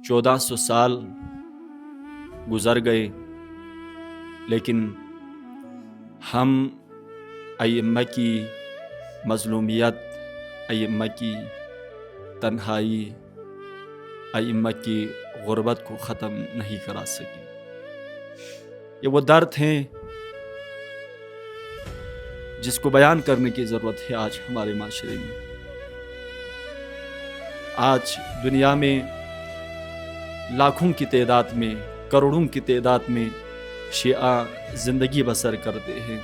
1400 साल गुज़र गए, लेकिन हम अइम्मा की मज़लूमियत, अइम्मा की तन्हाई, अइम्मा की गुर्बत को ख़त्म नहीं करा सके। ये वो दर्द हैं जिसको बयान करने की ज़रूरत है आज हमारे माशरे में। आज दुनिया में लाखों की तादाद में, करोड़ों की तादाद में शिया ज़िंदगी बसर करते हैं।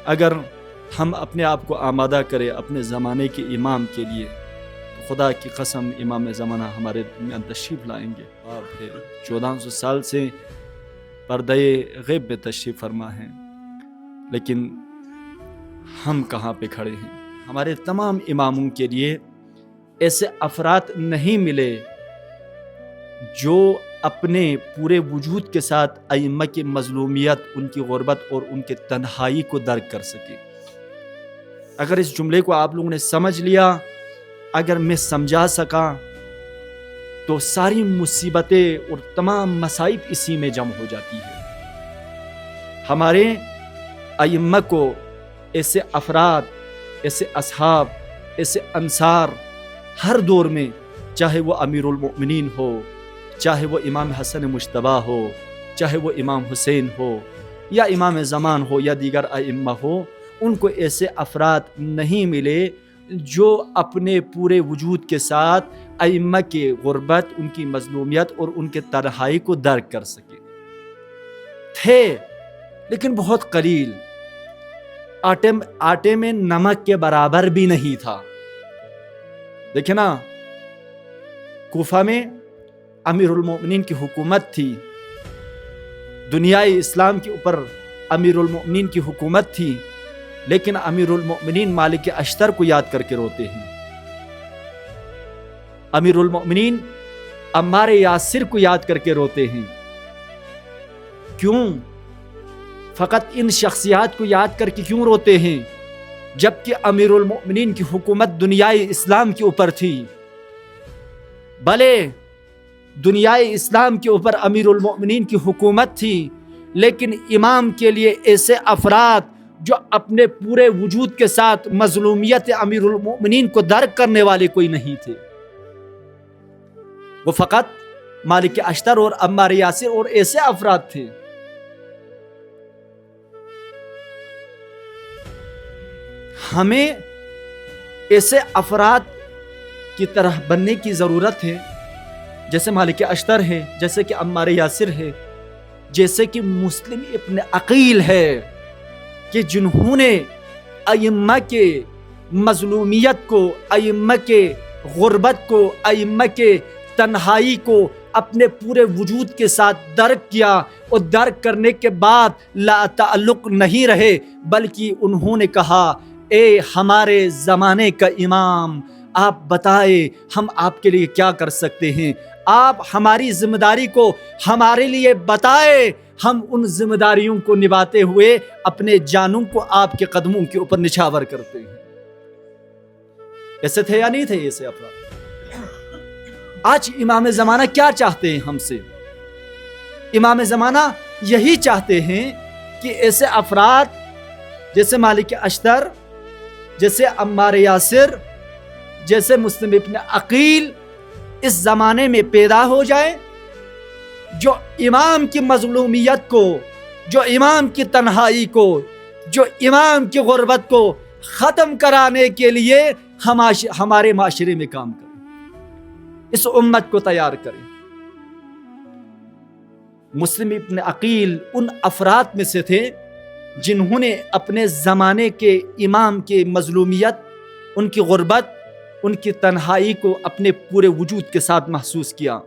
अगर हम अपने आप को आमादा करें अपने ज़माने के इमाम के लिए, तो खुदा की कसम इमाम ज़माना हमारे दरमियान तशरीफ़ लाएंगे। और फिर 1400 साल से पर्दे ग़ैब में तशरीफ़ फरमा हैं, लेकिन हम कहाँ पे खड़े हैं? हमारे तमाम इमामों के लिए ऐसे अफराद नहीं मिले जो अपने पूरे वजूद के साथ अइम्मा की मज़लूमियत, उनकी गुर्बत और उनके तन्हाई को दर्क कर सके। अगर इस जुमले को आप लोगों ने समझ लिया, अगर मैं समझा सका, तो सारी मुसीबतें और तमाम मसाइब इसी में जम हो जाती है। हमारे अइम्मा को ऐसे अफराद, ऐसे असहाब, ऐसे अंसार हर दौर में, चाहे वो अमीरुल मोमिनीन हो, चाहे वो इमाम हसन मुश्तबा हो, चाहे वो इमाम हुसैन हो, या इमाम ज़मान हो, या दीगर अइम्मा हो, उनको ऐसे अफराद नहीं मिले जो अपने पूरे वजूद के साथ अइम्मा की गुर्बत, उनकी मज़लूमियत और उनके तन्हाई को दर्क कर सके। थे लेकिन बहुत कलील, आटे में नमक के बराबर भी नहीं था। देखिए ना, कूफा में अमीरुल मोमिनीन की हुकूमत थी, दुनियाई इस्लाम के ऊपर अमीरुल मोमिनीन की हुकूमत थी, लेकिन अमीरुल मोमिनीन मालिक अश्तर को याद करके रोते हैं। अमीरुल मोमिनीन अम्मार यासिर को याद करके रोते हैं। क्यों? फ़कत इन शख्सियात को याद करके क्यों रोते हैं, जबकि अमीरुल मोमिनीन की हुकूमत दुनियाई इस्लाम के ऊपर थी? भले दुनियाई इस्लाम के ऊपर अमीरुल मोमिनीन की हुकूमत थी, लेकिन इमाम के लिए ऐसे अफराद जो अपने पूरे वजूद के साथ मज़लूमियत अमीरुल मोमिनीन को दर्क करने वाले कोई नहीं थे। वो फ़कत मालिक अश्तर और अम्मार यासिर और ऐसे अफराद थे। हमें ऐसे अफराद की तरह बनने की ज़रूरत है, जैसे मालिक अश्तर है, जैसे कि अम्मार यासिर है, जैसे कि मुस्लिम इब्न अकील है, कि जिन्होंने अइम्मा के मज़लूमियत को, अइम्मा के गुर्बत को, अइम्मा के तन्हाई को अपने पूरे वजूद के साथ दर्क किया, और दर्क करने के बाद ला ताल्लुक़ नहीं रहे, बल्कि उन्होंने कहा, ए हमारे ज़माने का इमाम, आप बताए हम आपके लिए क्या कर सकते हैं? आप हमारी जिम्मेदारी को हमारे लिए बताए, हम उन जिम्मेदारियों को निभाते हुए अपने जानों को आपके कदमों के ऊपर निछावर करते हैं। ऐसे थे या नहीं थे ऐसे अफराद? आज इमाम ज़माना क्या चाहते हैं हमसे? इमाम ज़माना यही चाहते हैं कि ऐसे अफराद जैसे मालिक अश्तर, जैसे अम्मार यासिर, जैसे मुस्लिम इब्न अकील इस ज़माने में पैदा हो जाए, जो इमाम की मज़लूमियत को, जो इमाम की तन्हाई को, जो इमाम की गुर्बत को ख़त्म कराने के लिए हमारे माशरे में काम करें, इस उम्मत को तैयार करें। मुस्लिम इब्न अकील उन अफराद में से थे जिन्होंने अपने ज़माने के इमाम के मज़लूमियत, उनकी गुर्बत, उनकी तन्हाई को अपने पूरे वजूद के साथ महसूस किया।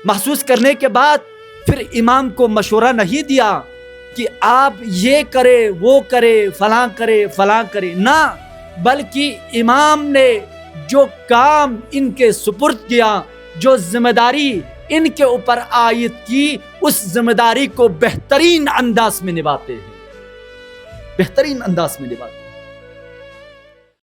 महसूस करने के बाद फिर इमाम को मशवरा नहीं दिया कि आप ये करे, वो करे, फलां करे, फलां करे, ना, बल्कि इमाम ने जो काम इनके सुपुर्द किया, जो जिम्मेदारी इनके ऊपर आयद की, उस जिम्मेदारी को बेहतरीन अंदाज में निभाते हैं, बेहतरीन अंदाज में निभाते हैं।